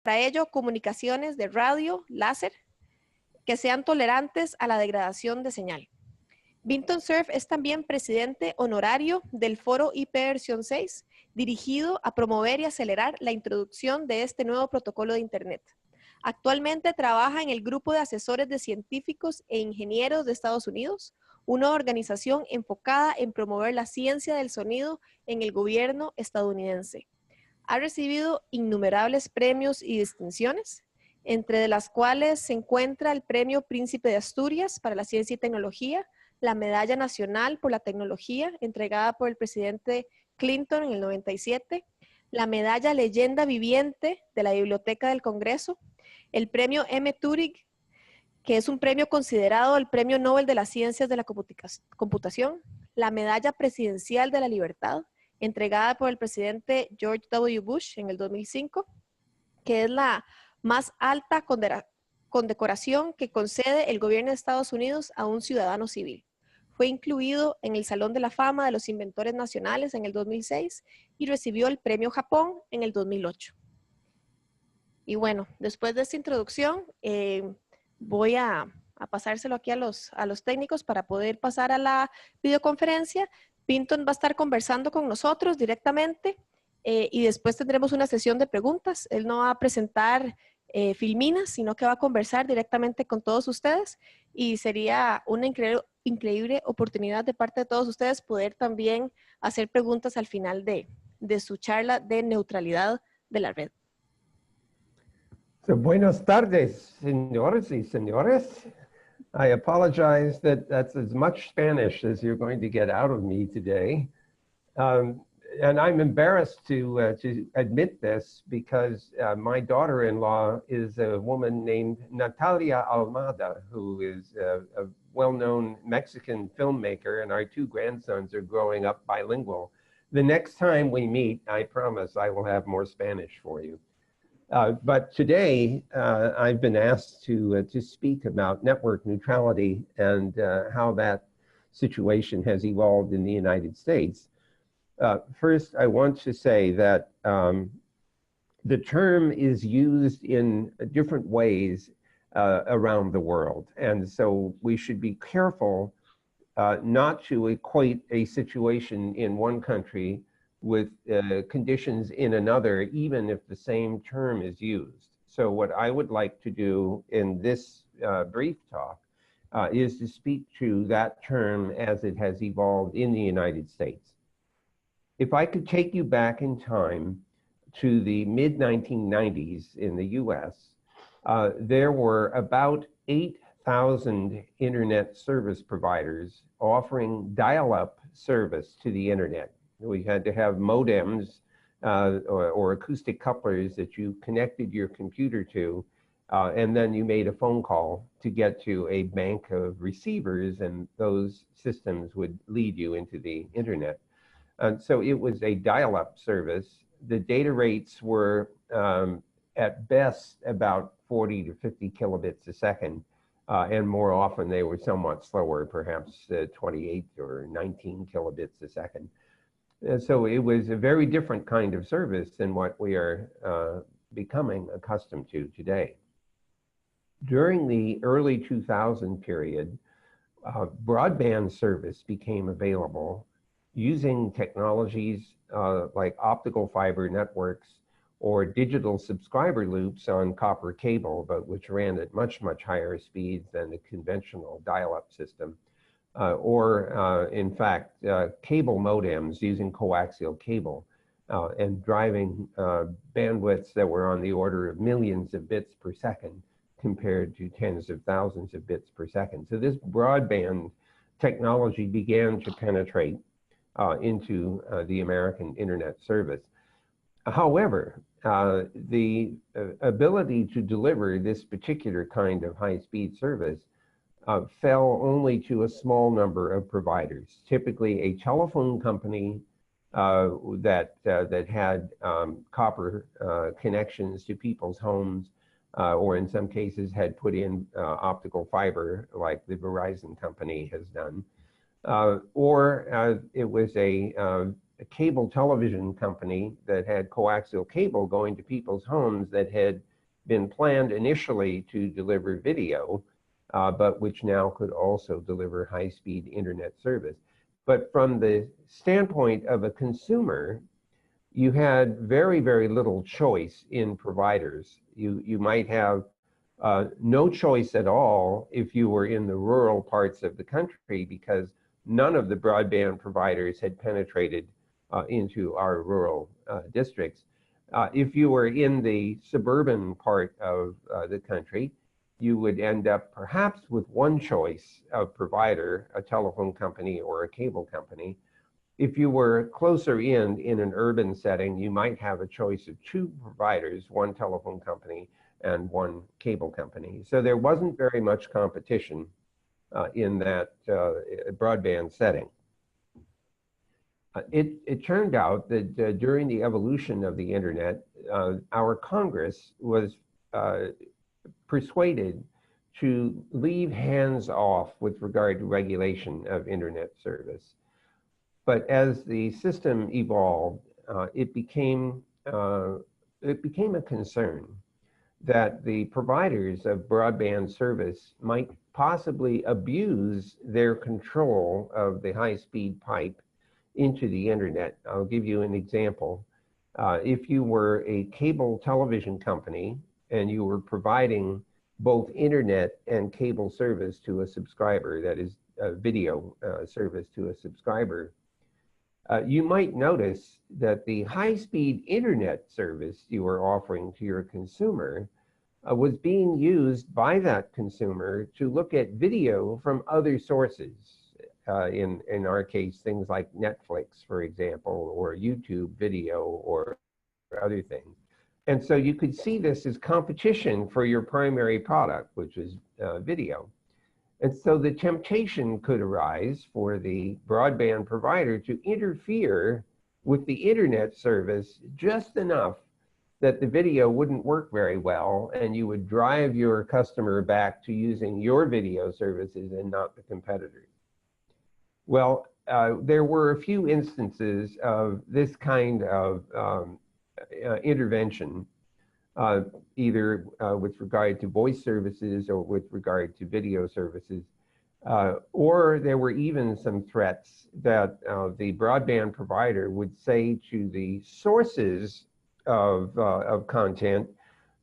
Para ello, comunicaciones de radio, láser, que sean tolerantes a la degradación de señal. Vinton Cerf es también presidente honorario del Foro IP versión 6, dirigido a promover y acelerar la introducción de este nuevo protocolo de Internet. Actualmente trabaja en el Grupo de Asesores de Científicos e Ingenieros de Estados Unidos, una organización enfocada en promover la ciencia del sonido en el gobierno estadounidense. Ha recibido innumerables premios y distinciones, entre las cuales se encuentra el Premio Príncipe de Asturias para la Ciencia y Tecnología, la Medalla Nacional por la Tecnología, entregada por el presidente Clinton en el 97, la Medalla Leyenda Viviente de la Biblioteca del Congreso, el Premio M. Turing, que es un premio considerado el Premio Nobel de las Ciencias de la Computación, la Medalla Presidencial de la Libertad, entregada por el presidente George W. Bush en el 2005, que es la más alta condecoración que concede el gobierno de Estados Unidos a un ciudadano civil. Fue incluido en el Salón de la Fama de los Inventores Nacionales en el 2006 y recibió el Premio Japón en el 2008. Y bueno, después de esta introducción, voy a pasárselo aquí a los técnicos para poder pasar a la videoconferencia. Vinton va a estar conversando con nosotros directamente y después tendremos una sesión de preguntas. Él no va a presentar filminas, sino que va a conversar directamente con todos ustedes y sería una increíble oportunidad de parte de todos ustedes poder también hacer preguntas al final de su charla de neutralidad de la red. So, buenas tardes, señores y señores. I apologize that that's as much Spanish as you're going to get out of me today. And I'm embarrassed to admit this because my daughter-in-law is a woman named Natalia Almada, who is a well-known Mexican filmmaker, and our two grandsons are growing up bilingual. The next time we meet, I promise I will have more Spanish for you. But today, I've been asked to speak about network neutrality and how that situation has evolved in the United States. First, I want to say that the term is used in different ways around the world. And so we should be careful not to equate a situation in one country with conditions in another, even if the same term is used. So what I would like to do in this brief talk is to speak to that term as it has evolved in the United States. If I could take you back in time to the mid-1990s in the US, there were about 8,000 internet service providers offering dial-up service to the internet. We had to have modems or acoustic couplers that you connected your computer to, and then you made a phone call to get to a bank of receivers, and those systems would lead you into the internet. And so it was a dial-up service. The data rates were at best about 40 to 50 kilobits a second, and more often they were somewhat slower, perhaps 28 or 19 kilobits a second. So it was a very different kind of service than what we are becoming accustomed to today. During the early 2000 period, broadband service became available using technologies like optical fiber networks or digital subscriber loops on copper cable, but which ran at much, much higher speeds than the conventional dial-up system. In fact, cable modems using coaxial cable and driving bandwidths that were on the order of millions of bits per second compared to tens of thousands of bits per second. So this broadband technology began to penetrate into the American internet service. However, the ability to deliver this particular kind of high-speed service fell only to a small number of providers, typically a telephone company that had copper connections to people's homes, or in some cases had put in optical fiber like the Verizon company has done. Or it was a cable television company that had coaxial cable going to people's homes that had been planned initially to deliver video, but which now could also deliver high-speed internet service. But from the standpoint of a consumer, you had very, very little choice in providers. You might have no choice at all if you were in the rural parts of the country, because none of the broadband providers had penetrated into our rural districts. If you were in the suburban part of the country, you would end up perhaps with one choice of provider, a telephone company or a cable company. If you were closer in an urban setting, you might have a choice of two providers, one telephone company and one cable company. So there wasn't very much competition in that broadband setting. It turned out that during the evolution of the internet, our Congress was persuaded to leave hands off with regard to regulation of internet service. But as the system evolved, it became a concern that the providers of broadband service might possibly abuse their control of the high-speed pipe into the internet. I'll give you an example. If you were a cable television company and you were providing both internet and cable service to a subscriber, that is video service to a subscriber, you might notice that the high-speed internet service you were offering to your consumer was being used by that consumer to look at video from other sources. In our case, things like Netflix, for example, or YouTube video or other things. And so you could see this as competition for your primary product, which is video. And so the temptation could arise for the broadband provider to interfere with the internet service just enough that the video wouldn't work very well, and you would drive your customer back to using your video services and not the competitors. Well, there were a few instances of this kind of intervention, either with regard to voice services or with regard to video services. Or there were even some threats that the broadband provider would say to the sources of content,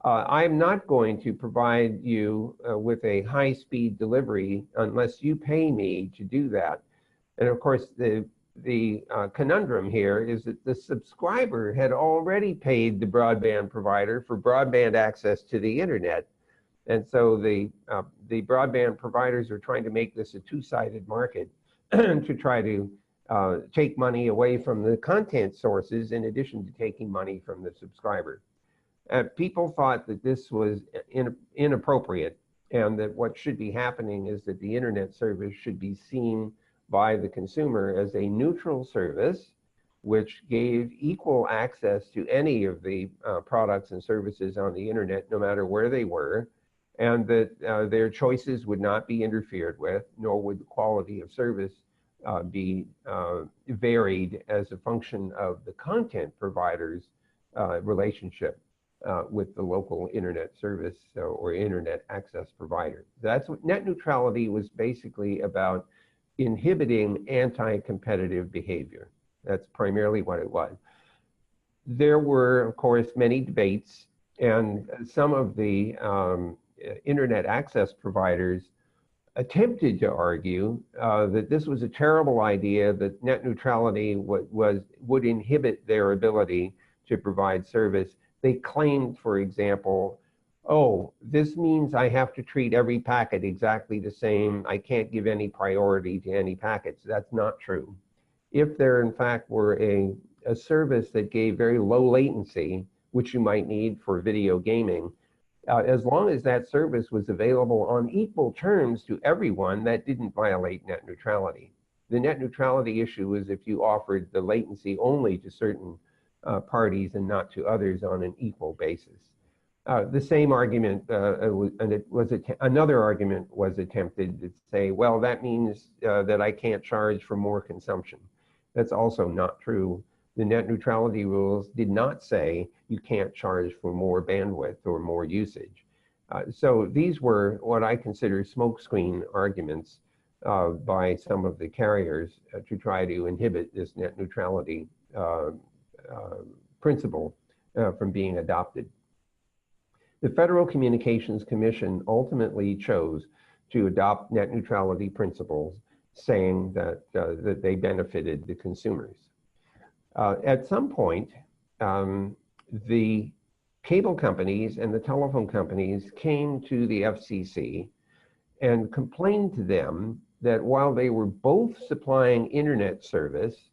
I'm not going to provide you with a high-speed delivery unless you pay me to do that. And of course, the conundrum here is that the subscriber had already paid the broadband provider for broadband access to the internet. And so the broadband providers are trying to make this a two-sided market to try to take money away from the content sources in addition to taking money from the subscriber. People thought that this was inappropriate, and that what should be happening is that the internet service should be seen by the consumer as a neutral service which gave equal access to any of the products and services on the internet, no matter where they were, and that their choices would not be interfered with, nor would the quality of service be varied as a function of the content provider's relationship with the local internet service or internet access provider. That's what net neutrality was basically about, inhibiting anti-competitive behavior. That's primarily what it was. There were, of course, many debates, and some of the internet access providers attempted to argue that this was a terrible idea, that net neutrality would inhibit their ability to provide service. They claimed, for example, oh, this means I have to treat every packet exactly the same. I can't give any priority to any packets. That's not true. If there, in fact, were a service that gave very low latency, which you might need for video gaming, as long as that service was available on equal terms to everyone, that didn't violate net neutrality. The net neutrality issue is if you offered the latency only to certain parties and not to others on an equal basis. The same argument, another argument was attempted to say, well, that means that I can't charge for more consumption. That's also not true. the net neutrality rules did not say you can't charge for more bandwidth or more usage. So these were what I consider smokescreen arguments by some of the carriers to try to inhibit this net neutrality principle from being adopted. The Federal Communications Commission ultimately chose to adopt net neutrality principles, saying that, that they benefited the consumers. At some point, the cable companies and the telephone companies came to the FCC and complained to them that while they were both supplying internet service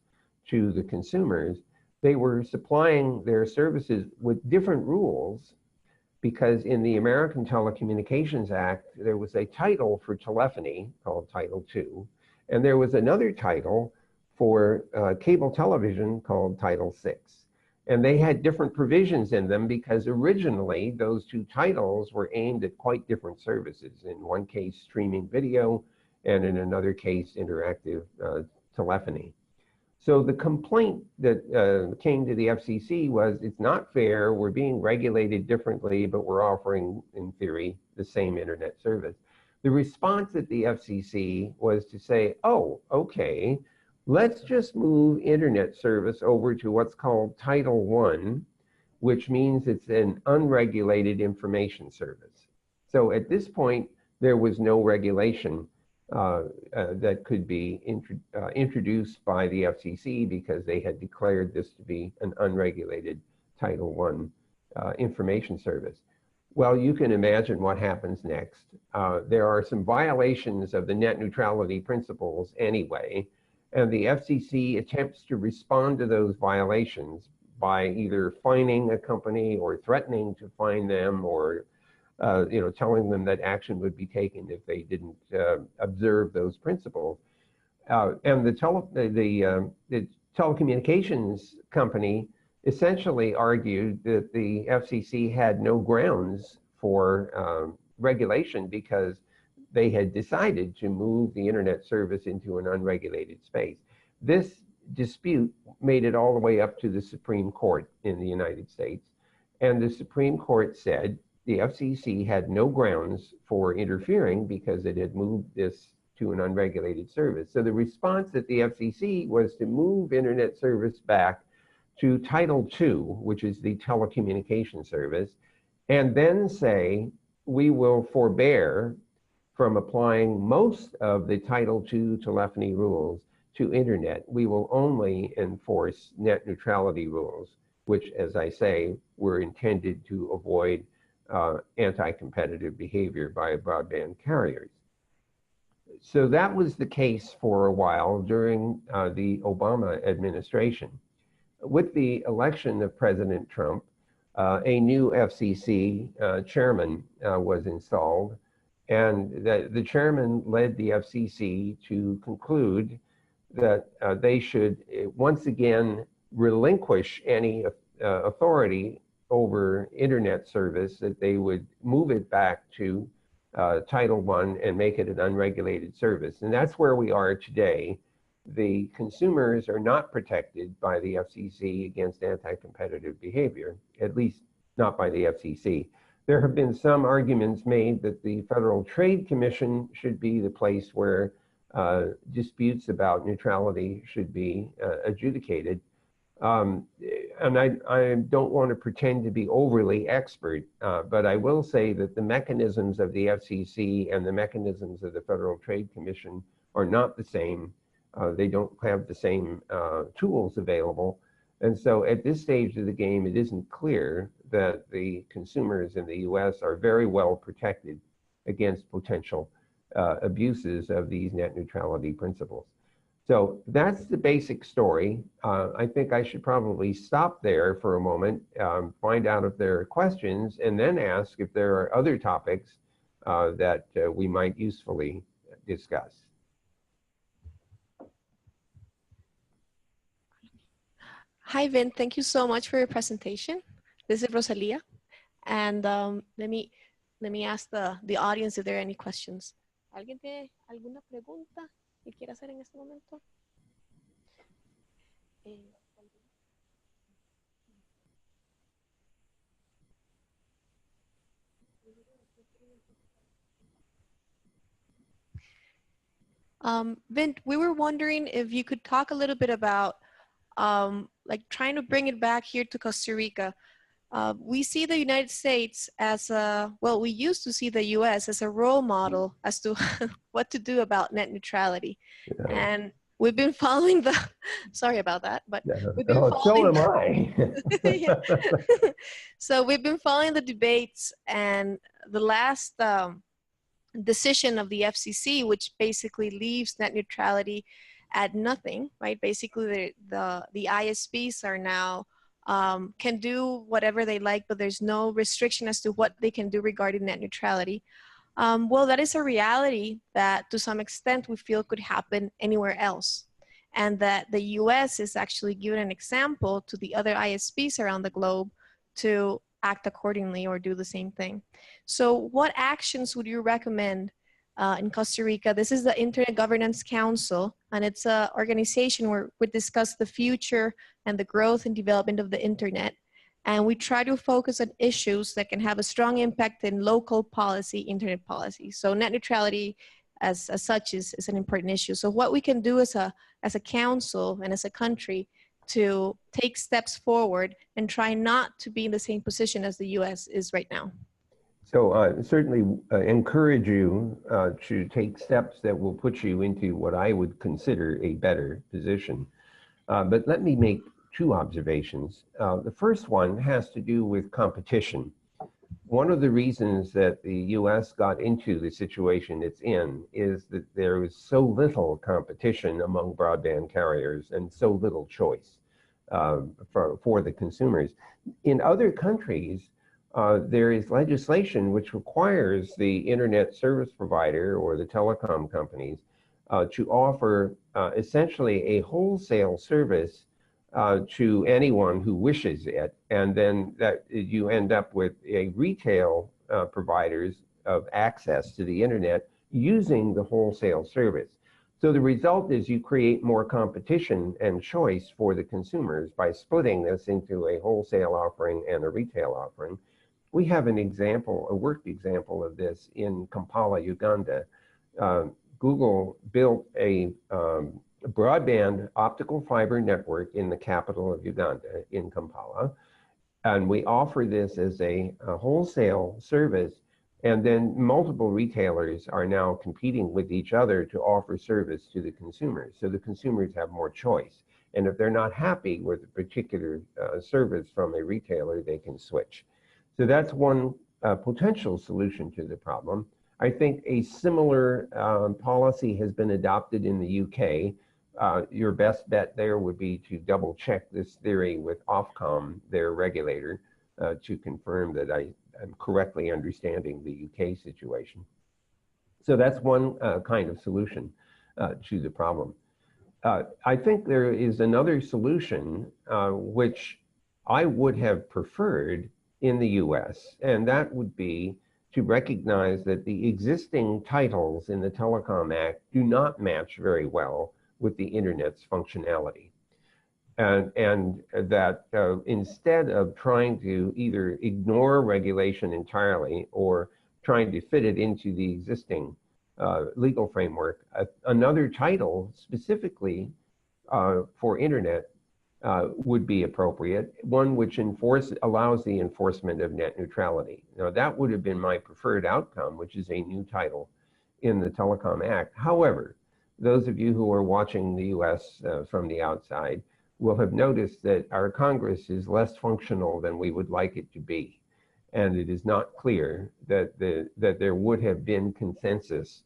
to the consumers, they were supplying their services with different rules, because in the American Telecommunications Act, there was a title for telephony called Title II, and there was another title for cable television called Title VI. And they had different provisions in them because originally those two titles were aimed at quite different services. In one case, streaming video, and in another case, interactive telephony. So the complaint that came to the FCC was, it's not fair, we're being regulated differently, but we're offering, in theory, the same internet service. The response at the FCC was to say, oh, okay, let's just move internet service over to what's called Title I, which means it's an unregulated information service. So at this point, there was no regulation that could be introduced by the FCC because they had declared this to be an unregulated Title I information service. Well, you can imagine what happens next. There are some violations of the net neutrality principles anyway, and the FCC attempts to respond to those violations by either fining a company or threatening to fine them, or telling them that action would be taken if they didn't observe those principles. And the telecommunications company essentially argued that the FCC had no grounds for regulation because they had decided to move the internet service into an unregulated space. This dispute made it all the way up to the Supreme Court in the United States. And the Supreme Court said the FCC had no grounds for interfering because it had moved this to an unregulated service. So the response at the FCC was to move internet service back to Title II, which is the telecommunication service, and then say, we will forbear from applying most of the Title II telephony rules to internet. We will only enforce net neutrality rules, which, as I say, were intended to avoid anti-competitive behavior by broadband carriers. So that was the case for a while during the Obama administration. With the election of President Trump, a new FCC chairman was installed, and the chairman led the FCC to conclude that they should once again relinquish any authority over internet service, that they would move it back to Title I and make it an unregulated service. And that's where we are today. The consumers are not protected by the FCC against anti-competitive behavior, at least not by the FCC. There have been some arguments made that the Federal Trade Commission should be the place where disputes about neutrality should be adjudicated. And I don't want to pretend to be overly expert, but I will say that the mechanisms of the FCC and the mechanisms of the Federal Trade Commission are not the same. They don't have the same tools available. And so at this stage of the game, it isn't clear that the consumers in the US are very well protected against potential abuses of these net neutrality principles. So that's the basic story. I think I should probably stop there for a moment, find out if there are questions, and then ask if there are other topics that we might usefully discuss. Hi, Vin. Thank you so much for your presentation. This is Rosalia. And let me ask the audience if there are any questions. ¿Alguien tiene alguna pregunta que quiera hacer en este momento? Vint, we were wondering if you could talk a little bit about like trying to bring it back here to Costa Rica. We see the United States as a, well, we used to see the US as a role model as to what to do about net neutrality. Yeah. And we've been following the, sorry about that, but we've been Oh, so am I. yeah. So we've been following the debates, and the last decision of the FCC, which basically leaves net neutrality at nothing, right? Basically, the ISPs are now can do whatever they like, but there's no restriction as to what they can do regarding net neutrality. Well, that is a reality that to some extent we feel could happen anywhere else. And that the US is actually giving an example to the other ISPs around the globe to act accordingly or do the same thing. So what actions would you recommend in Costa Rica? This is the Internet Governance Council, and it's an organization where we discuss the future and the growth and development of the internet. And we try to focus on issues that can have a strong impact in local policy, internet policy. So net neutrality as such is an important issue. So what we can do as a council and as a country to take steps forward and try not to be in the same position as the US is right now. So certainly encourage you to take steps that will put you into what I would consider a better position. But let me make two observations. The first one has to do with competition. One of the reasons that the US got into the situation it's in is that there is so little competition among broadband carriers and so little choice for the consumers. In other countries, there is legislation which requires the internet service provider or the telecom companies to offer essentially a wholesale service to anyone who wishes it, and then that you end up with a retail providers of access to the internet using the wholesale service. So the result is you create more competition and choice for the consumers by splitting this into a wholesale offering and a retail offering. We have an example, a worked example of this in Kampala, Uganda. Google built a broadband optical fiber network in the capital of Uganda, in Kampala. And we offer this as a wholesale service. And then multiple retailers are now competing with each other to offer service to the consumers. So the consumers have more choice. And if they're not happy with a particular service from a retailer, they can switch. So that's one potential solution to the problem. I think a similar policy has been adopted in the UK. Your best bet there would be to double check this theory with Ofcom, their regulator, to confirm that I'm correctly understanding the UK situation. So that's one kind of solution to the problem. I think there is another solution which I would have preferred in the US, and that would be to recognize that the existing titles in the Telecom Act do not match very well with the internet's functionality. And that instead of trying to either ignore regulation entirely or trying to fit it into the existing legal framework, another title specifically for internet would be appropriate, one which allows the enforcement of net neutrality. Now that would have been my preferred outcome, which is a new title in the Telecom Act. However, those of you who are watching the US from the outside will have noticed that our Congress is less functional than we would like it to be. And it is not clear that there would have been consensus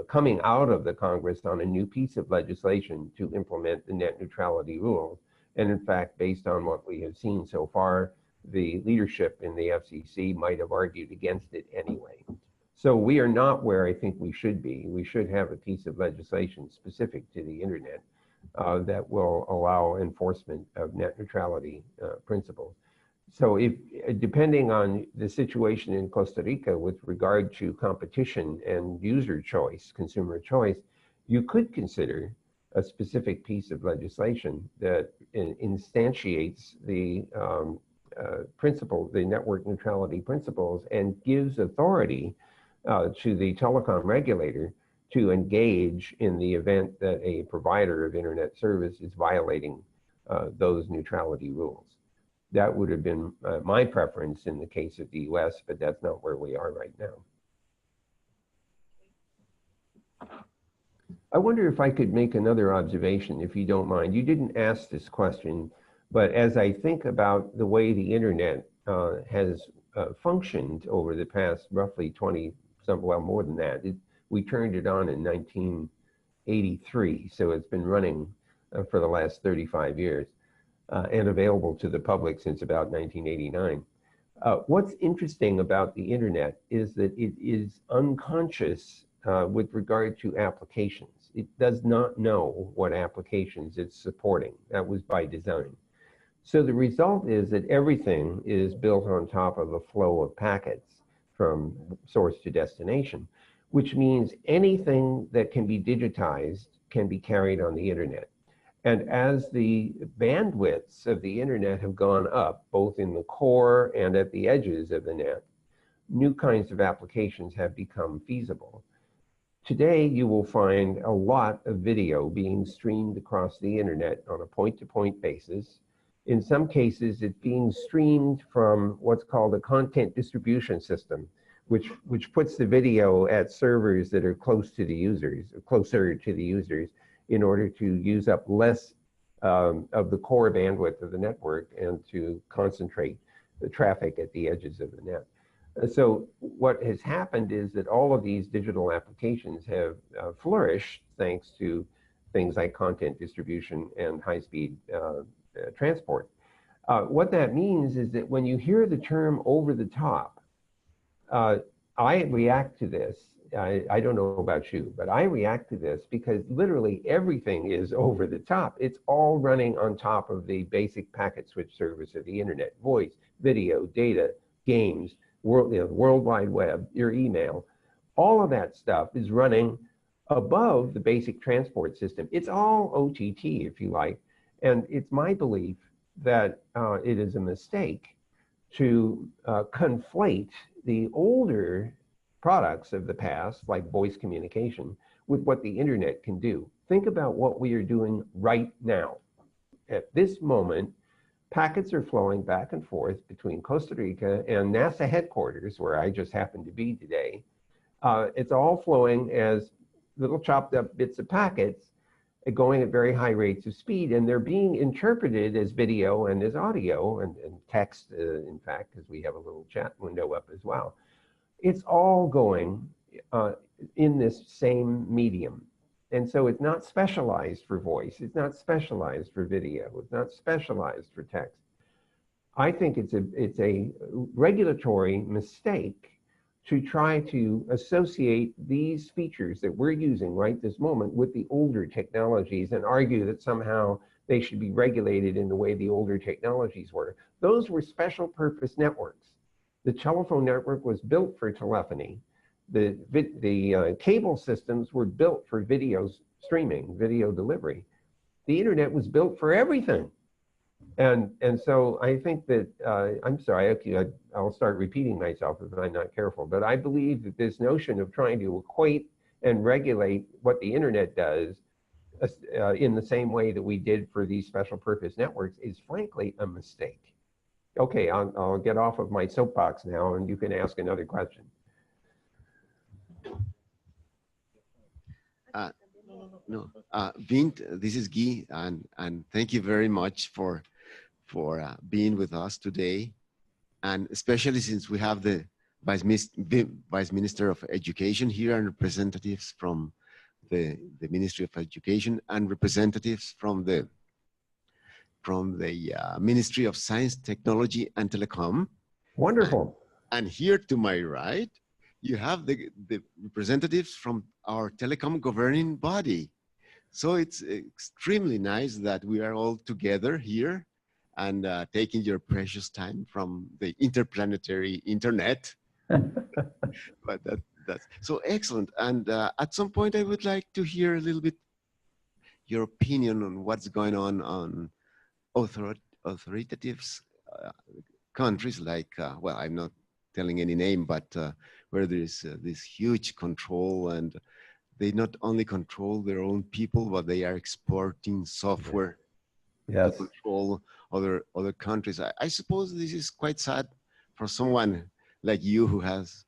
coming out of the Congress on a new piece of legislation to implement the net neutrality rules. And in fact, based on what we have seen so far, the leadership in the FCC might have argued against it anyway. So we are not where I think we should be. We should have a piece of legislation specific to the internet that will allow enforcement of net neutrality principles. So if, depending on the situation in Costa Rica with regard to competition and user choice, consumer choice, you could consider a specific piece of legislation that instantiates the principle, the network neutrality principles, and gives authority to the telecom regulator to engage in the event that a provider of internet service is violating those neutrality rules. That would have been my preference in the case of the US, but that's not where we are right now. I wonder if I could make another observation, if you don't mind. You didn't ask this question, but as I think about the way the internet has functioned over the past roughly 20, well, more than that. We turned it on in 1983, so it's been running for the last 35 years and available to the public since about 1989. What's interesting about the internet is that it is unconscious with regard to applications. It does not know what applications it's supporting. That was by design. So the result is that everything is built on top of a flow of packets from source to destination, which means anything that can be digitized can be carried on the internet. And as the bandwidths of the internet have gone up, both in the core and at the edges of the net, new kinds of applications have become feasible. Today, you will find a lot of video being streamed across the internet on a point-to-point basis. In some cases, it's being streamed from what's called a content distribution system, which puts the video at servers that are close to the users, closer to the users, in order to use up less of the core bandwidth of the network and to concentrate the traffic at the edges of the net. So what has happened is that all of these digital applications have flourished thanks to things like content distribution and high-speed transport. What that means is that when you hear the term over the top, I react to this. I don't know about you, but I react to this because literally everything is over the top. It's all running on top of the basic packet switch service of the internet: voice, video, data, games, World Wide Web, your email. All of that stuff is running above the basic transport system. It's all OTT, if you like. And it's my belief that it is a mistake to conflate the older products of the past, like voice communication, with what the internet can do. Think about what we are doing right now. At this moment, packets are flowing back and forth between Costa Rica and NASA headquarters, where I just happen to be today. It's all flowing as little chopped up bits of packets going at very high rates of speed, and they're being interpreted as video and as audio and text, in fact, because we have a little chat window up as well. It's all going in this same medium. And so it's not specialized for voice, it's not specialized for video, it's not specialized for text. I think it's a regulatory mistake to try to associate these features that we're using right this moment with the older technologies and argue that somehow they should be regulated in the way the older technologies were. Those were special purpose networks. The telephone network was built for telephony. The cable systems were built for video streaming, video delivery. The internet was built for everything. And so I think that, I'm sorry, I'll start repeating myself if I'm not careful, but I believe that this notion of trying to equate and regulate what the internet does in the same way that we did for these special purpose networks is frankly a mistake. Okay, I'll get off of my soapbox now and you can ask another question. Vint, this is Guy, and thank you very much for being with us today, and especially since we have the Vice Minister of Education here and representatives from the Ministry of Education and representatives from the Ministry of Science, Technology, and Telecom. Wonderful. And here to my right, you have the representatives from our telecom governing body. So it's extremely nice that we are all together here and taking your precious time from the interplanetary internet. But that's so excellent. And at some point, I would like to hear a little bit your opinion on what's going on authoritative countries like, well, I'm not telling any name, but where there is this huge control and they not only control their own people, but they are exporting software to control other countries. I suppose this is quite sad for someone like you who has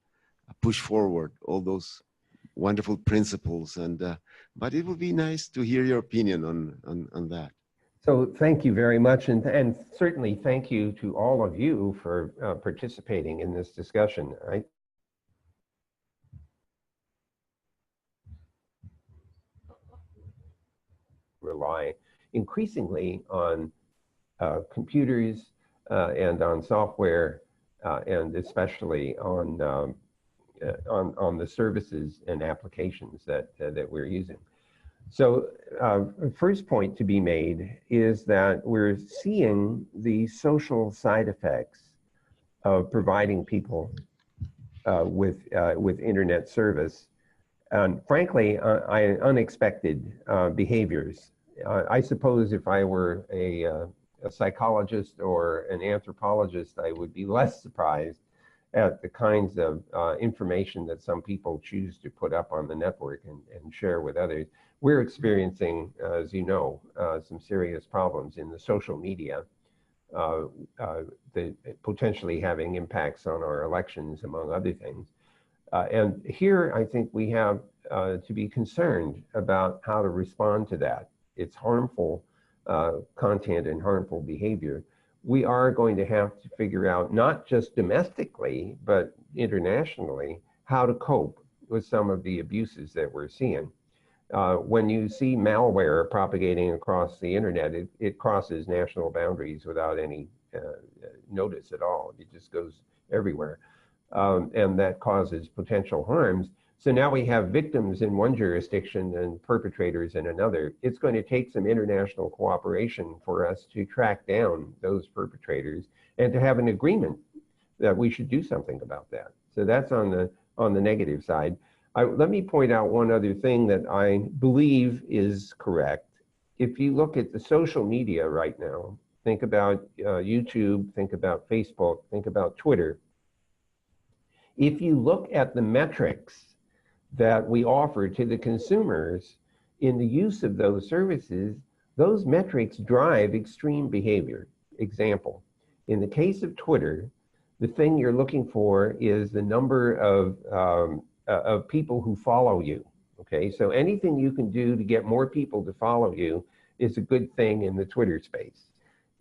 pushed forward all those wonderful principles. And but it would be nice to hear your opinion on that. So thank you very much, and certainly thank you to all of you for participating in this discussion. Rely increasingly on computers and on software, and especially on the services and applications that we're using. So first point to be made is that we're seeing the social side effects of providing people with internet service, and frankly, unexpected behaviors. I suppose if I were a psychologist or an anthropologist, I would be less surprised at the kinds of information that some people choose to put up on the network and share with others. We're experiencing, as you know, some serious problems in the social media, potentially having impacts on our elections, among other things. And here, I think we have to be concerned about how to respond to that. It's harmful content and harmful behavior. We are going to have to figure out, not just domestically, but internationally, how to cope with some of the abuses that we're seeing. When you see malware propagating across the internet, it crosses national boundaries without any notice at all. It just goes everywhere. And that causes potential harms. So now we have victims in one jurisdiction and perpetrators in another. It's going to take some international cooperation for us to track down those perpetrators and to have an agreement that we should do something about that. So that's on the negative side. Let me point out one other thing that I believe is correct. If you look at the social media right now, think about YouTube, think about Facebook, think about Twitter. If you look at the metrics that we offer to the consumers in the use of those services, those metrics drive extreme behavior. Example, in the case of Twitter, the thing you're looking for is the number of people who follow you, okay? So anything you can do to get more people to follow you is a good thing in the Twitter space.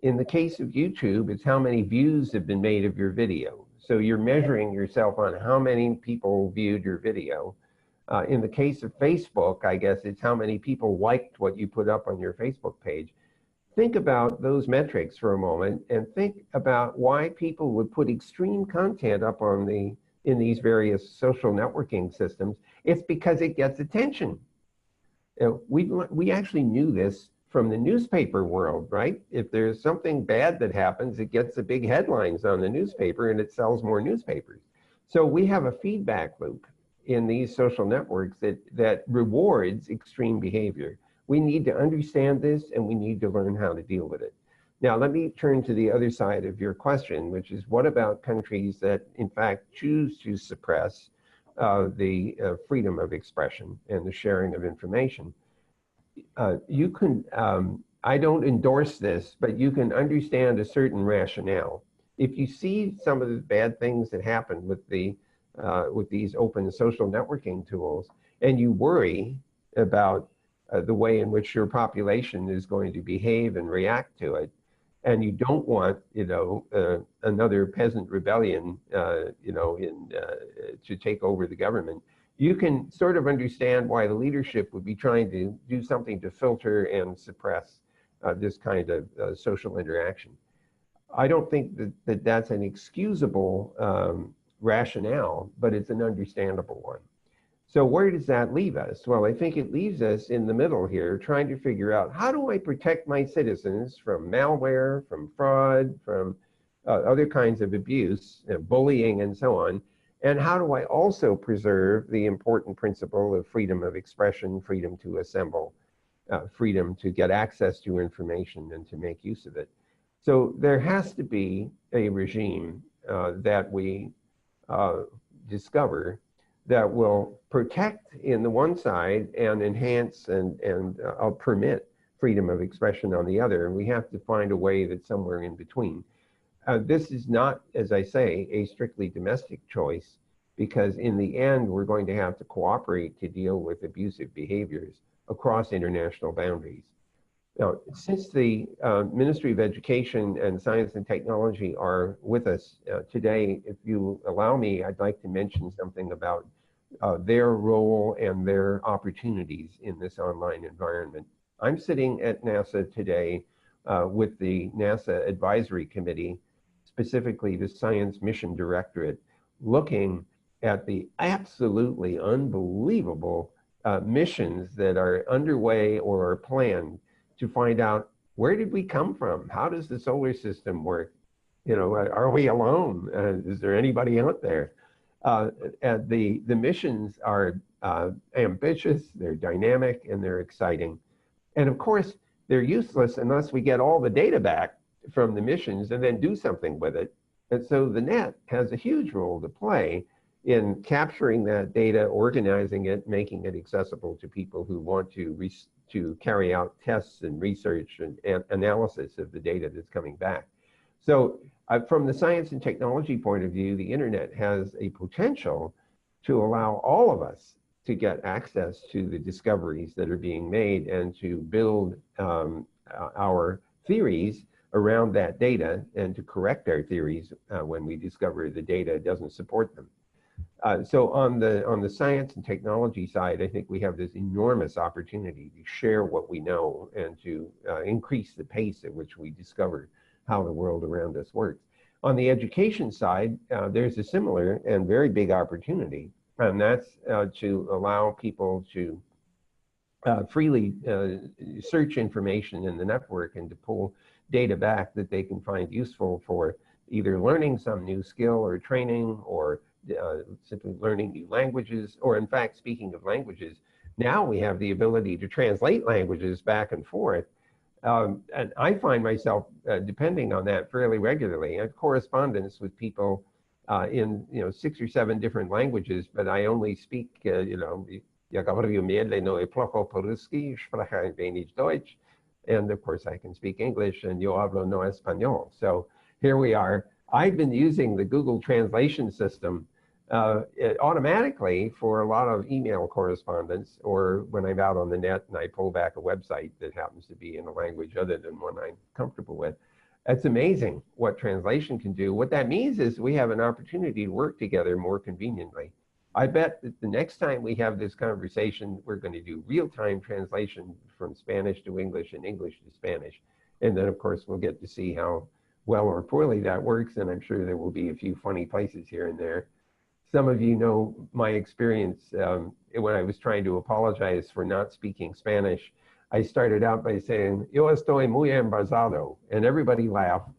In the case of YouTube, it's how many views have been made of your video. So you're measuring yourself on how many people viewed your video. In the case of Facebook, I guess it's how many people liked what you put up on your Facebook page. Think about those metrics for a moment and think about why people would put extreme content up in these various social networking systems. It's because it gets attention. We actually knew this from the newspaper world, right? If there's something bad that happens, it gets the big headlines on the newspaper and it sells more newspapers. So we have a feedback loop in these social networks that rewards extreme behavior. We need to understand this and we need to learn how to deal with it. Now, let me turn to the other side of your question, which is what about countries that in fact choose to suppress the freedom of expression and the sharing of information? You can, I don't endorse this, but you can understand a certain rationale. If you see some of the bad things that happen with these open social networking tools, and you worry about the way in which your population is going to behave and react to it, and you don't want, another peasant rebellion, to take over the government, you can sort of understand why the leadership would be trying to do something to filter and suppress this kind of social interaction. I don't think that that's an excusable rationale, but it's an understandable one. So where does that leave us? Well, I think it leaves us in the middle here, trying to figure out, how do I protect my citizens from malware, from fraud, from other kinds of abuse, bullying, and so on? And how do I also preserve the important principle of freedom of expression, freedom to assemble, freedom to get access to information and to make use of it? So there has to be a regime that we discover that will protect in the one side and enhance and permit freedom of expression on the other. And we have to find a way that's somewhere in between. This is not, as I say, a strictly domestic choice, because in the end, we're going to have to cooperate to deal with abusive behaviors across international boundaries. Now, since the Ministry of Education and Science and Technology are with us today, if you allow me, I'd like to mention something about their role and their opportunities in this online environment. I'm sitting at NASA today with the NASA Advisory Committee, specifically the Science Mission Directorate, looking at the absolutely unbelievable missions that are underway or are planned to find out, where did we come from? How does the solar system work? You know, are we alone? Is there anybody out there? The missions are ambitious, they're dynamic, and they're exciting. And of course, they're useless unless we get all the data back from the missions and then do something with it. And so the net has a huge role to play in capturing that data, organizing it, making it accessible to people who want to carry out tests and research and analysis of the data that's coming back. So from the science and technology point of view, the internet has a potential to allow all of us to get access to the discoveries that are being made and to build our theories around that data and to correct our theories when we discover the data doesn't support them. So on the science and technology side, I think we have this enormous opportunity to share what we know and to increase the pace at which we discover how the world around us works. On the education side, there's a similar and very big opportunity, and that's to allow people to freely search information in the network and to pull data back that they can find useful for either learning some new skill or training, or simply learning new languages, or in fact, speaking of languages, now we have the ability to translate languages back and forth. And I find myself depending on that fairly regularly. I have correspondence with people in 6 or 7 different languages, but I only speak, ja говорю медленно и плохо по-русски, spreche ein wenig Deutsch, and of course I can speak English, and yo hablo no español. So here we are. I've been using the Google translation system automatically for a lot of email correspondence, or when I'm out on the net and I pull back a website that happens to be in a language other than one I'm comfortable with. It's amazing what translation can do. What that means is we have an opportunity to work together more conveniently. I bet that the next time we have this conversation, we're going to do real-time translation from Spanish to English and English to Spanish. And then, of course, we'll get to see how well or poorly that works, and I'm sure there will be a few funny places here and there. Some of you know my experience when I was trying to apologize for not speaking Spanish. I started out by saying, yo estoy muy embarazado, and everybody laughed.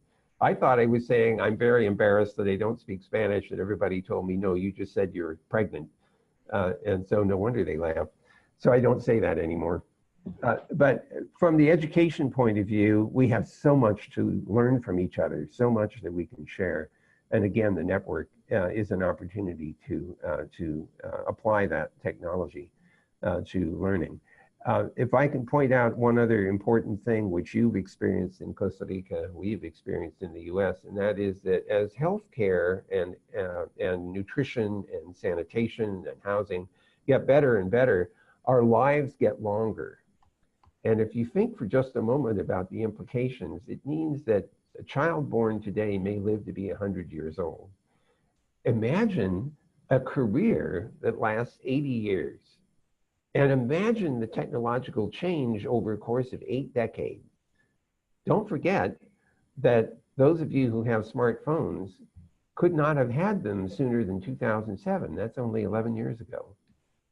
I thought I was saying, I'm very embarrassed that I don't speak Spanish, and everybody told me, no, you just said you're pregnant. And so no wonder they laughed. So I don't say that anymore. But from the education point of view, we have so much to learn from each other, so much that we can share. And again, the network is an opportunity to apply that technology to learning. If I can point out one other important thing which you've experienced in Costa Rica, we've experienced in the US, and that is that as healthcare and nutrition and sanitation and housing get better and better, our lives get longer. And if you think for just a moment about the implications, it means that a child born today may live to be 100 years old. Imagine a career that lasts 80 years. And imagine the technological change over a course of 8 decades. Don't forget that those of you who have smartphones could not have had them sooner than 2007. That's only 11 years ago.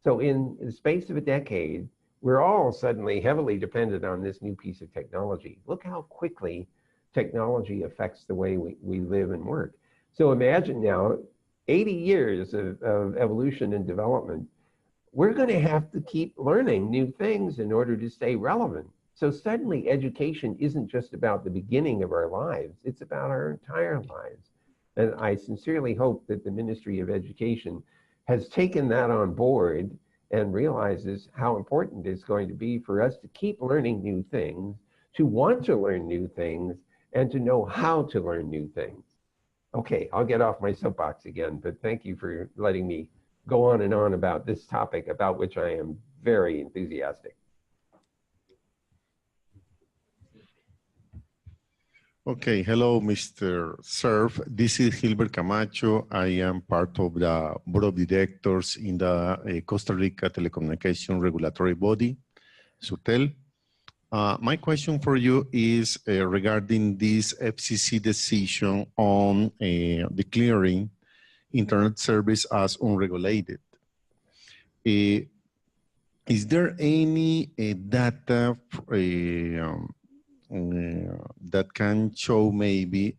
So in the space of a decade, we're all suddenly heavily dependent on this new piece of technology. Look how quickly technology affects the way we live and work. So imagine now 80 years of evolution and development. We're going to have to keep learning new things in order to stay relevant. So suddenly education isn't just about the beginning of our lives, it's about our entire lives. And I sincerely hope that the Ministry of Education has taken that on board and realizes how important it's going to be for us to keep learning new things, to want to learn new things, and to know how to learn new things. Okay, I'll get off my soapbox again, but thank you for letting me go on and on about this topic, about which I am very enthusiastic. Okay, hello, Mr. Cerf. This is Gilbert Camacho. I am part of the board of directors in the Costa Rica Telecommunication Regulatory Body, SUTEL. My question for you is regarding this FCC decision on declaring internet service as unregulated. Is there any data that can show maybe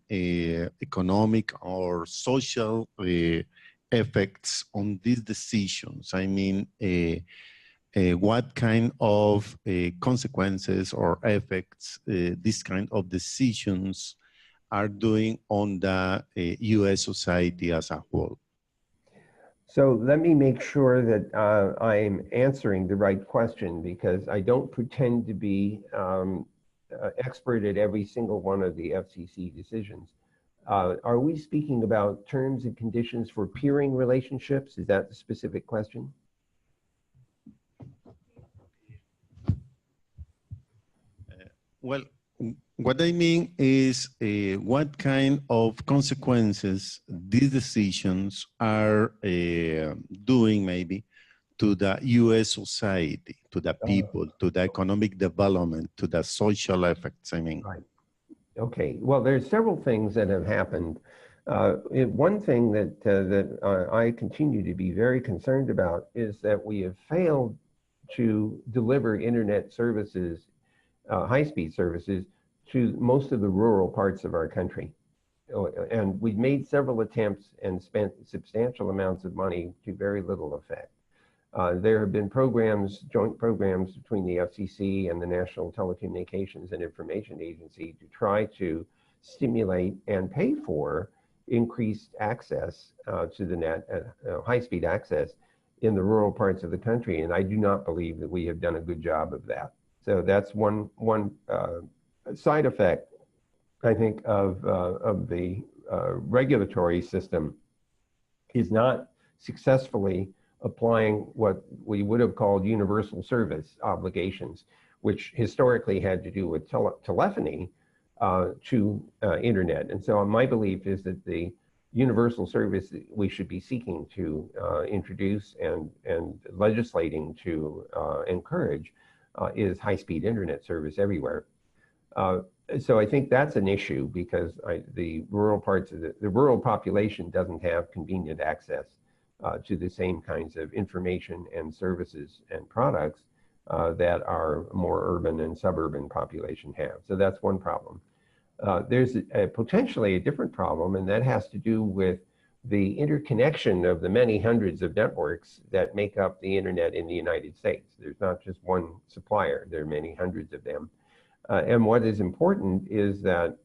economic or social effects on these decisions? I mean, what kind of consequences or effects these kind of decisions are doing on the US society as a whole? So let me make sure that I'm answering the right question, because I don't pretend to be expert at every single one of the FCC decisions. Are we speaking about terms and conditions for peering relationships? Is that the specific question? Well, what I mean is what kind of consequences these decisions are doing maybe to the US society, to the people, to the economic development, to the social effects, I mean. Right. Okay, well, there's several things that have happened. One thing that I continue to be very concerned about is that we have failed to deliver internet services, high-speed services, to most of the rural parts of our country. And we've made several attempts and spent substantial amounts of money to very little effect. There have been programs, joint programs between the FCC and the National Telecommunications and Information Agency to try to stimulate and pay for increased access to the net, high-speed access in the rural parts of the country. And I do not believe that we have done a good job of that. So that's one side effect, I think, of the regulatory system, is not successfully applying what we would have called universal service obligations, which historically had to do with telephony to internet. And so my belief is that the universal service that we should be seeking to introduce and legislating to encourage is high-speed internet service everywhere. So I think that's an issue, because the rural parts of the rural population doesn't have convenient access to the same kinds of information and services and products that our more urban and suburban population have. So that's one problem. There's potentially a different problem, and that has to do with the interconnection of the many hundreds of networks that make up the internet in the United States. There's not just one supplier, there are many hundreds of them. And what is important is that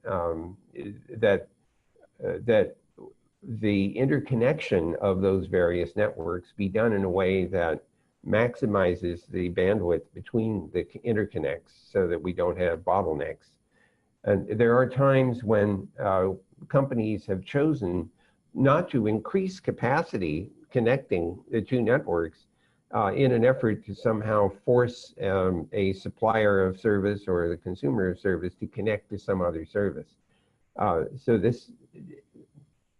the interconnection of those various networks be done in a way that maximizes the bandwidth between the interconnects so that we don't have bottlenecks. And there are times when companies have chosen not to increase capacity connecting the two networks in an effort to somehow force a supplier of service or the consumer of service to connect to some other service. So this,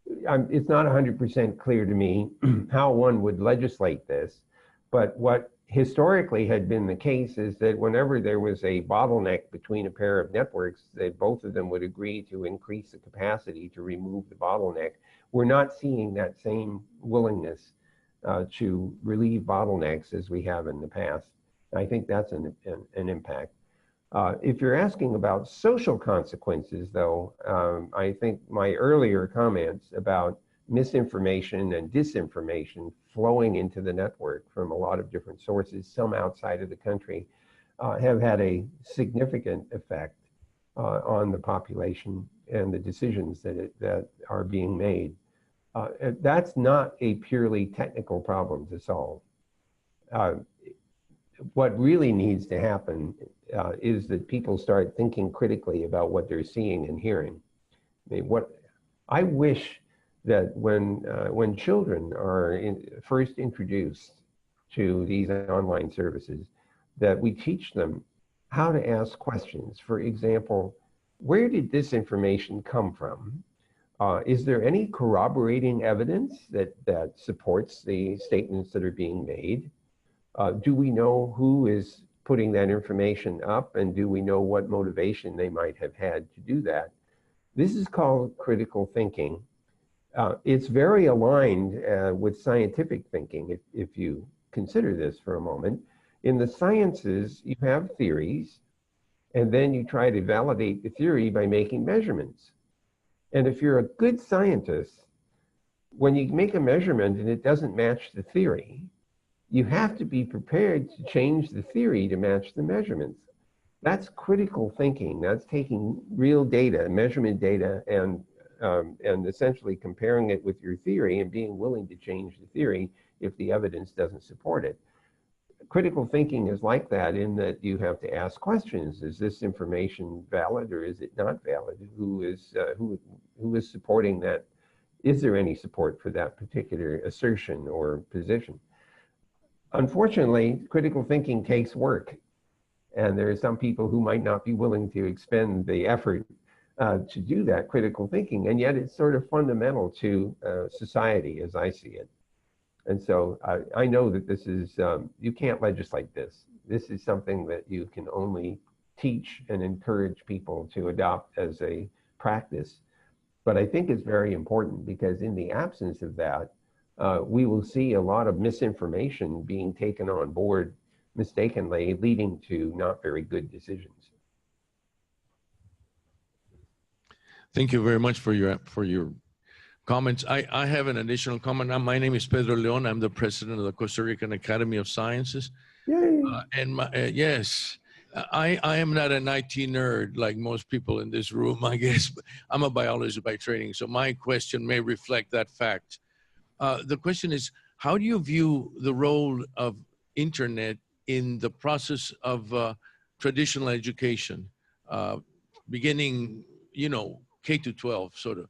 it's not 100% clear to me how one would legislate this, but what historically had been the case is that whenever there was a bottleneck between a pair of networks, that both of them would agree to increase the capacity to remove the bottleneck. We're not seeing that same willingness to relieve bottlenecks as we have in the past. I think that's an impact. If you're asking about social consequences, though, I think my earlier comments about misinformation and disinformation flowing into the network from a lot of different sources, some outside of the country, have had a significant effect on the population and the decisions that are being made. That's not a purely technical problem to solve. What really needs to happen is that people start thinking critically about what they're seeing and hearing. I wish that when children are first introduced to these online services, that we teach them how to ask questions. For example, where did this information come from? Is there any corroborating evidence that supports the statements that are being made? Do we know who is putting that information up, and do we know what motivation they might have had to do that? This is called critical thinking. It's very aligned with scientific thinking, if you consider this for a moment. In the sciences, you have theories, and then you try to validate the theory by making measurements. And if you're a good scientist, when you make a measurement and it doesn't match the theory, you have to be prepared to change the theory to match the measurements. That's critical thinking. That's taking real data, measurement data, and essentially comparing it with your theory and being willing to change the theory if the evidence doesn't support it. Critical thinking is like that in that you have to ask questions. Is this information valid or is it not valid? Who is supporting that? Is there any support for that particular assertion or position? Unfortunately, critical thinking takes work. And there are some people who might not be willing to expend the effort to do that critical thinking. And yet it's sort of fundamental to society as I see it. And so I know that this is, you can't legislate this. This is something that you can only teach and encourage people to adopt as a practice. But I think it's very important because in the absence of that, we will see a lot of misinformation being taken on board mistakenly, leading to not very good decisions. Thank you very much for your comments. I have an additional comment. My name is Pedro Leon. I'm the president of the Costa Rican Academy of Sciences. Yay. Yes, I am not an IT nerd like most people in this room, I guess. But I'm a biologist by training, so my question may reflect that fact. The question is, how do you view the role of internet in the process of traditional education, beginning, K to 12, sort of?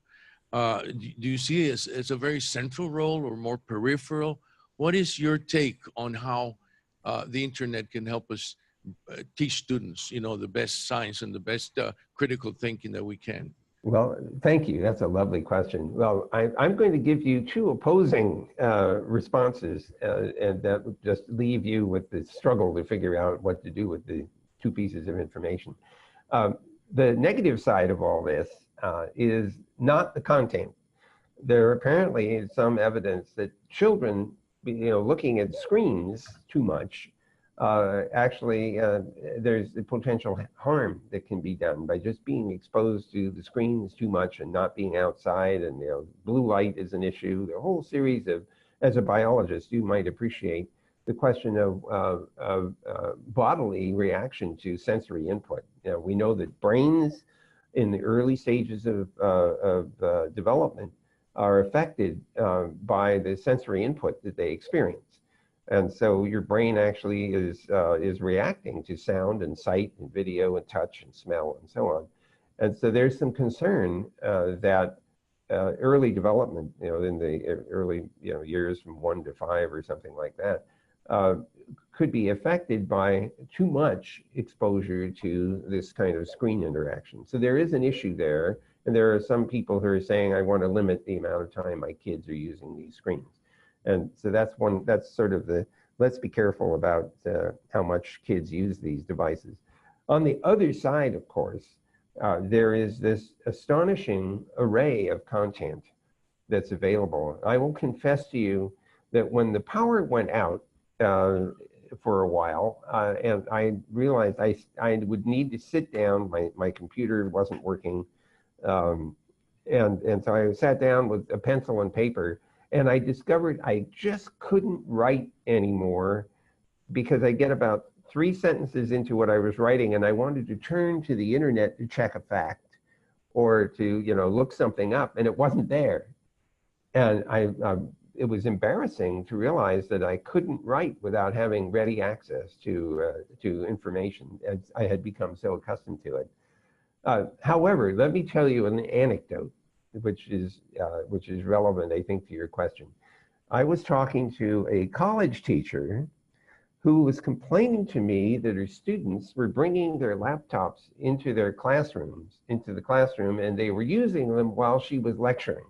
Do you see it as a very central role or more peripheral? What is your take on how the internet can help us teach students, the best science and the best critical thinking that we can? Well, thank you. That's a lovely question. Well, I'm going to give you two opposing responses, and that would just leave you with the struggle to figure out what to do with the two pieces of information. The negative side of all this is not the content. There apparently is some evidence that children, looking at screens too much, actually there's the potential harm that can be done by just being exposed to the screens too much and not being outside, and blue light is an issue. The whole series of, as a biologist, you might appreciate the question of bodily reaction to sensory input. We know that brains in the early stages of development are affected by the sensory input that they experience. And so your brain actually is reacting to sound and sight and video and touch and smell and so on. And so there's some concern that early development, in the early years from 1 to 5 or something like that, could be affected by too much exposure to this kind of screen interaction. So there is an issue there. And there are some people who are saying, I want to limit the amount of time my kids are using these screens. And so that's sort of the, let's be careful about how much kids use these devices. On the other side, of course, there is this astonishing array of content that's available. I will confess to you that when the power went out for a while, and I realized I would need to sit down, my computer wasn't working, and so I sat down with a pencil and paper, and I discovered I just couldn't write anymore because I get about 3 sentences into what I was writing and I wanted to turn to the internet to check a fact or to, look something up, and it wasn't there. And it was embarrassing to realize that I couldn't write without having ready access to information, as I had become so accustomed to it. However, let me tell you an anecdote, which is relevant, I think, to your question. I was talking to a college teacher who was complaining to me that her students were bringing their laptops into the classroom, and they were using them while she was lecturing.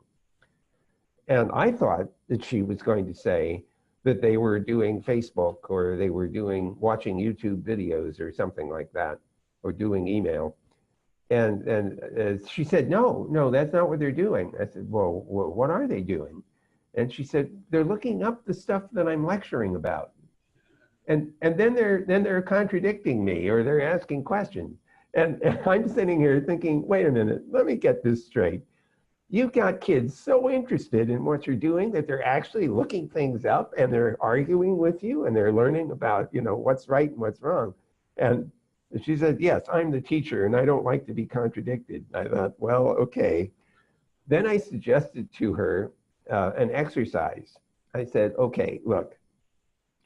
And I thought that she was going to say that they were doing Facebook, or they were watching YouTube videos or something like that, or doing email. And she said, no, that's not what they're doing. I said, well, what are they doing? And she said, they're looking up the stuff that I'm lecturing about. And then they're contradicting me, or they're asking questions. And I'm sitting here thinking, wait a minute, let me get this straight. You've got kids so interested in what you're doing that they're actually looking things up, and they're arguing with you, and they're learning about, what's right and what's wrong. And she said, yes, I'm the teacher and I don't like to be contradicted. I thought, well, okay. Then I suggested to her an exercise. I said, okay, look,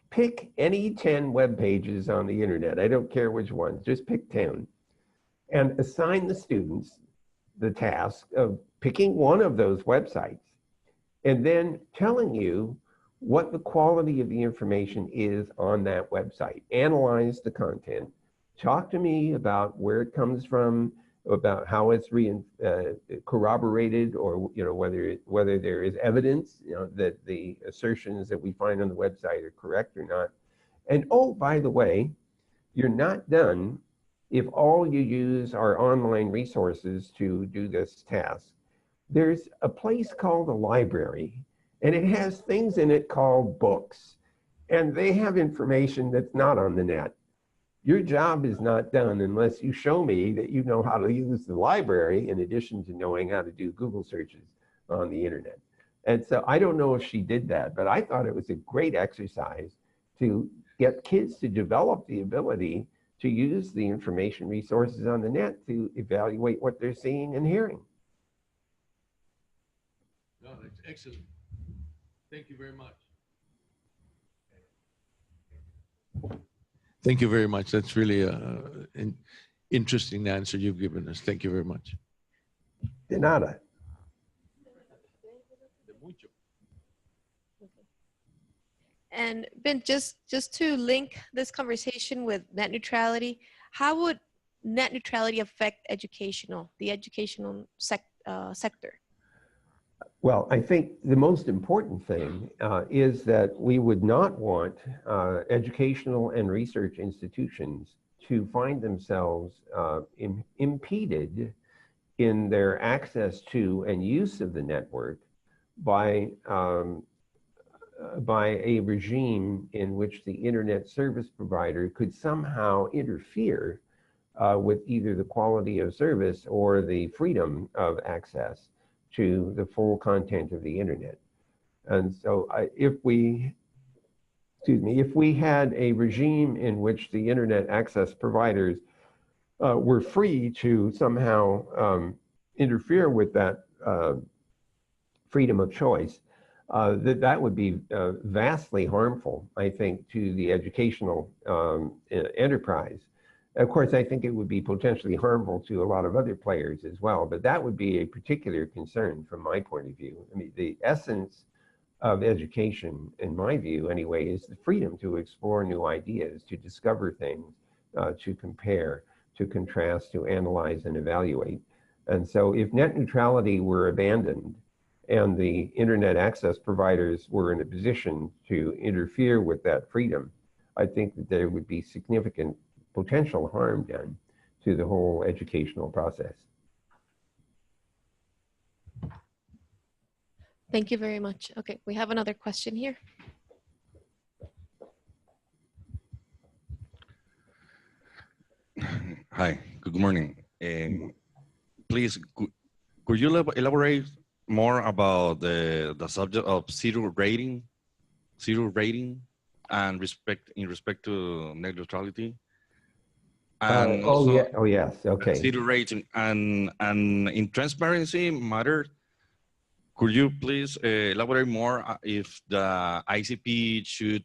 pick any 10 web pages on the internet. I don't care which ones, just pick 10. And assign the students the task of picking one of those websites and then telling you what the quality of the information is on that website. Analyze the content. Talk to me about where it comes from, about how it's corroborated, or whether there is evidence that the assertions that we find on the website are correct or not. And oh, by the way, you're not done if all you use are online resources to do this task. There's a place called a library, and it has things in it called books, and they have information that's not on the net. Your job is not done unless you show me that you know how to use the library in addition to knowing how to do Google searches on the internet. And so I don't know if she did that, but I thought it was a great exercise to get kids to develop the ability to use the information resources on the net to evaluate what they're seeing and hearing. No, that's excellent. Thank you very much. Thank you very much. That's really an interesting answer you've given us. Thank you very much. De nada. And Ben, just to link this conversation with net neutrality, how would net neutrality affect the educational sector? Well, I think the most important thing is that we would not want educational and research institutions to find themselves impeded in their access to and use of the network by a regime in which the internet service provider could somehow interfere with either the quality of service or the freedom of access to the full content of the internet. And so if we had a regime in which the internet access providers were free to somehow interfere with that freedom of choice, that would be vastly harmful, I think, to the educational enterprise. Of course, I think it would be potentially harmful to a lot of other players as well, but that would be a particular concern from my point of view. I mean, the essence of education, in my view anyway, is the freedom to explore new ideas, to discover things, to compare, to contrast, to analyze and evaluate. And so if net neutrality were abandoned and the internet access providers were in a position to interfere with that freedom, I think that there would be significant potential harm done to the whole educational process. Thank you very much. Okay, we have another question here. Hi, good morning. Please, could you elaborate more about the subject of zero rating and in respect to net neutrality? And oh yes, okay. Zero rating and in transparency matter. Could you please elaborate more if the ICP should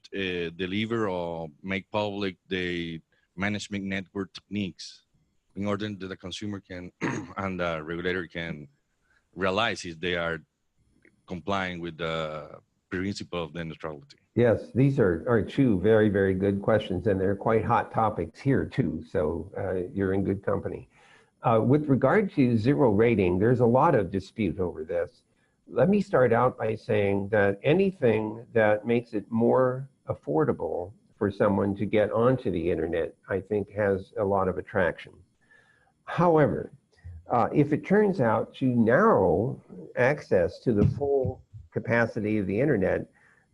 deliver or make public the management network techniques in order that the consumer can and the regulator can realize if they are complying with the principle of the neutrality? Yes, these are two very, very good questions, and they're quite hot topics here too, so you're in good company. With regard to zero rating, there's a lot of dispute over this. Let me start out by saying that anything that makes it more affordable for someone to get onto the internet, I think has a lot of attraction. However, if it turns out to narrow access to the full capacity of the internet,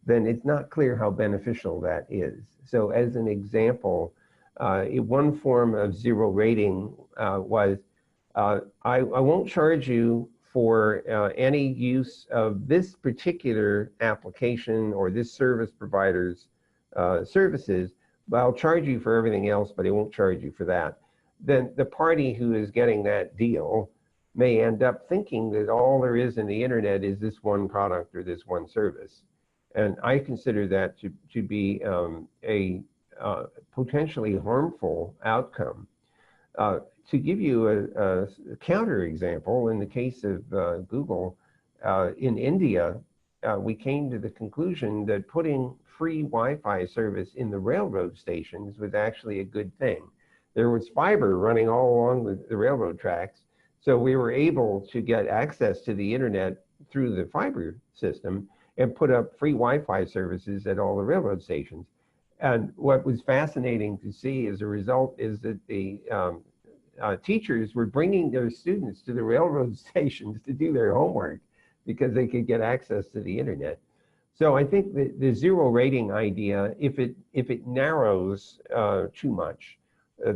then it's not clear how beneficial that is. So as an example, one form of zero rating was, I won't charge you for any use of this particular application or this service provider's services, but I'll charge you for everything else, but I won't charge you for that. Then the party who is getting that deal may end up thinking that all there is in the internet is this one product or this one service. And I consider that to be a potentially harmful outcome. To give you a counter example, in the case of Google, in India, we came to the conclusion that putting free Wi-Fi service in the railroad stations was actually a good thing. There was fiber running all along the railroad tracks, so we were able to get access to the internet through the fiber system and put up free Wi-Fi services at all the railroad stations. And what was fascinating to see as a result is that the teachers were bringing their students to the railroad stations to do their homework because they could get access to the internet. So I think the zero rating idea, if it narrows too much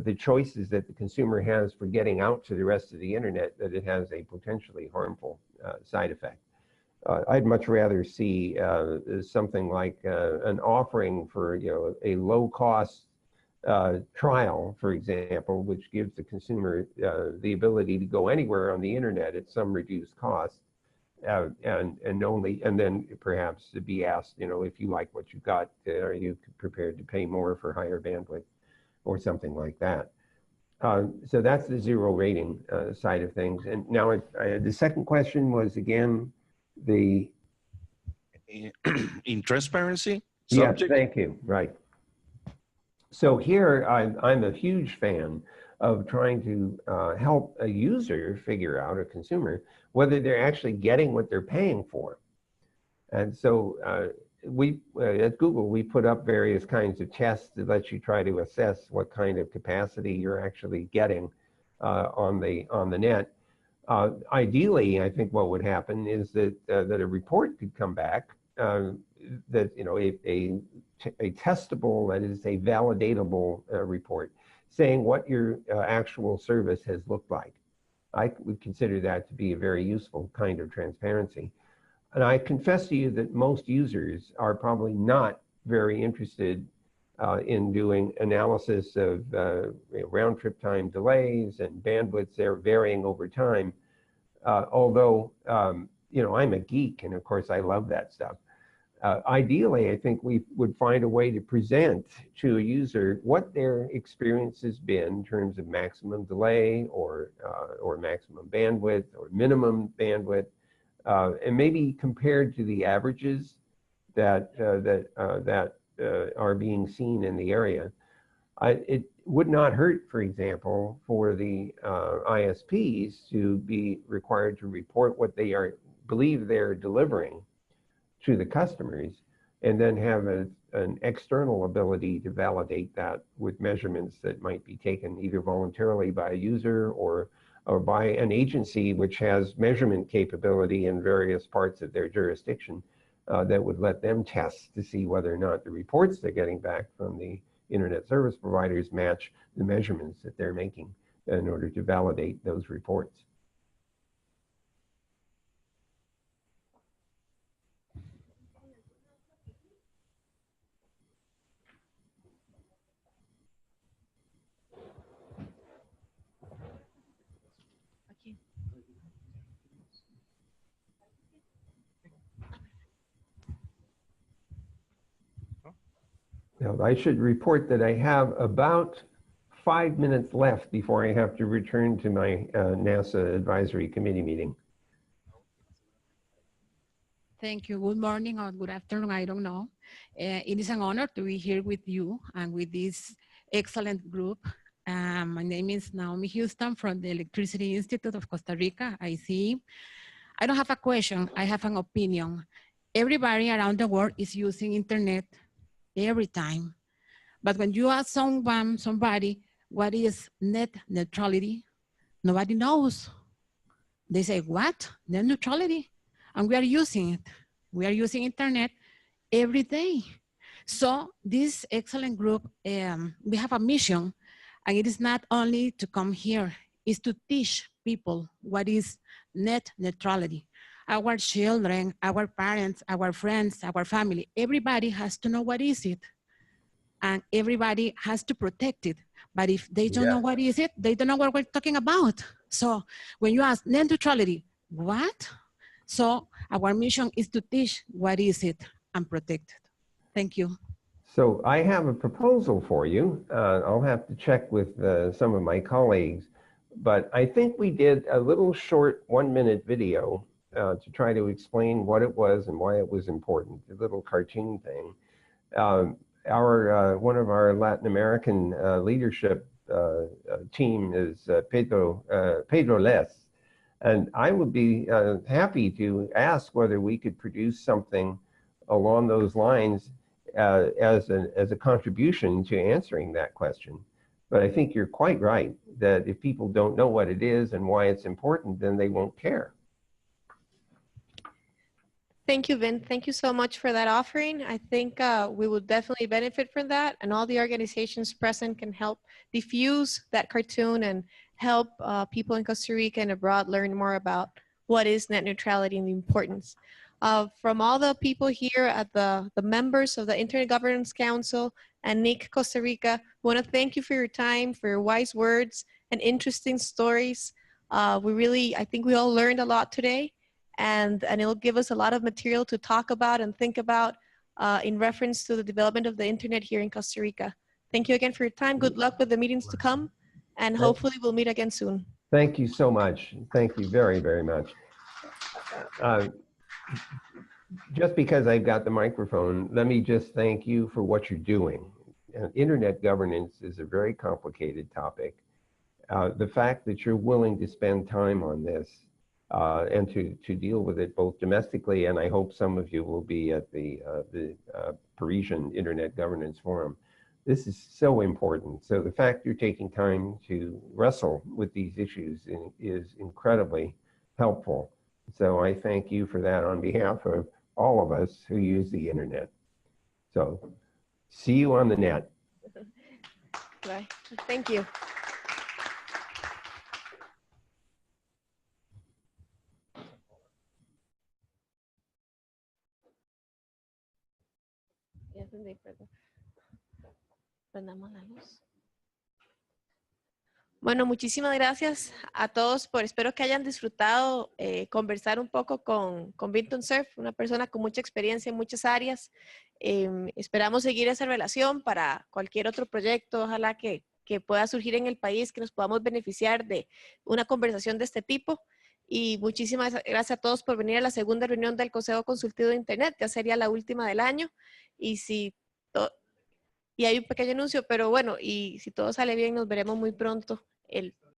the choices that the consumer has for getting out to the rest of the internet, that it has a potentially harmful side effect. I'd much rather see something like an offering for a low-cost trial, for example, which gives the consumer the ability to go anywhere on the internet at some reduced cost, and then perhaps to be asked, if you like what you got, are you prepared to pay more for higher bandwidth or something like that. So that's the zero rating side of things. And now the second question was again the in transparency subject? Yeah, thank you. Right. So here I'm a huge fan of trying to help a user figure out, a consumer, whether they're actually getting what they're paying for. And so we at Google, we put up various kinds of tests that let you try to assess what kind of capacity you're actually getting on the net. Ideally, I think what would happen is that a report could come back that a testable, that is a validatable report saying what your actual service has looked like. I would consider that to be a very useful kind of transparency. And I confess to you that most users are probably not very interested in doing analysis of round trip time delays and bandwidths that are varying over time. Although, I'm a geek, and of course I love that stuff. Ideally, I think we would find a way to present to a user what their experience has been in terms of maximum delay or maximum bandwidth or minimum bandwidth, and maybe compared to the averages that are being seen in the area. It would not hurt, for example, for the ISPs to be required to report what they believe they're delivering to the customers, and then have an external ability to validate that with measurements that might be taken either voluntarily by a user or by an agency which has measurement capability in various parts of their jurisdiction that would let them test to see whether or not the reports they're getting back from the internet service providers match the measurements that they're making in order to validate those reports. Now, I should report that I have about 5 minutes left before I have to return to my NASA Advisory Committee meeting. Thank you. Good morning or good afternoon, I don't know. It is an honor to be here with you and with this excellent group. My name is Naomi Houston from the Electricity Institute of Costa Rica, ICE. I don't have a question, I have an opinion. Everybody around the world is using internet every time. But when you ask somebody, what is net neutrality? Nobody knows. They say, what? Net neutrality? And we are using it. We are using internet every day. So this excellent group, we have a mission, and it is not only to come here, it's to teach people what is net neutrality. Our children, our parents, our friends, our family, everybody has to know what is it. And everybody has to protect it. But if they don't know what is it, they don't know what we're talking about. So when you ask net neutrality, what? So our mission is to teach what is it and protect it. Thank you. So I have a proposal for you. I'll have to check with some of my colleagues, but I think we did a little short 1-minute video to try to explain what it was and why it was important, a little cartoon thing. One of our Latin American leadership team is Pedro Les. And I would be happy to ask whether we could produce something along those lines as a contribution to answering that question. But I think you're quite right that if people don't know what it is and why it's important, then they won't care. Thank you, Vin. Thank you so much for that offering. I think we will definitely benefit from that, and all the organizations present can help diffuse that cartoon and help people in Costa Rica and abroad learn more about what is net neutrality and the importance. From all the people here at the members of the Internet Governance Council and NIC Costa Rica, we want to thank you for your time, for your wise words and interesting stories. I think we all learned a lot today. And it'll give us a lot of material to talk about and think about in reference to the development of the internet here in Costa Rica. Thank you again for your time. Good luck with the meetings to come, and hopefully we'll meet again soon. Thank you so much. Thank you very, very much. Just because I've got the microphone, let me just thank you for what you're doing. Internet governance is a very complicated topic. The fact that you're willing to spend time on this and to deal with it both domestically, and I hope some of you will be at the Parisian Internet Governance Forum. This is so important. So the fact you're taking time to wrestle with these issues is incredibly helpful. So I thank you for that on behalf of all of us who use the internet. So see you on the net. Bye. Thank you. Bueno, muchísimas gracias a todos espero que hayan disfrutado conversar un poco con Vinton Cerf, una persona con mucha experiencia en muchas áreas. Esperamos seguir esa relación para cualquier otro proyecto, ojalá que pueda surgir en el país, que nos podamos beneficiar de una conversación de este tipo. Y muchísimas gracias a todos por venir a la segunda reunión del Consejo Consultivo de Internet, ya sería la última del año. Y hay un pequeño anuncio, pero bueno, y si todo sale bien, nos veremos muy pronto el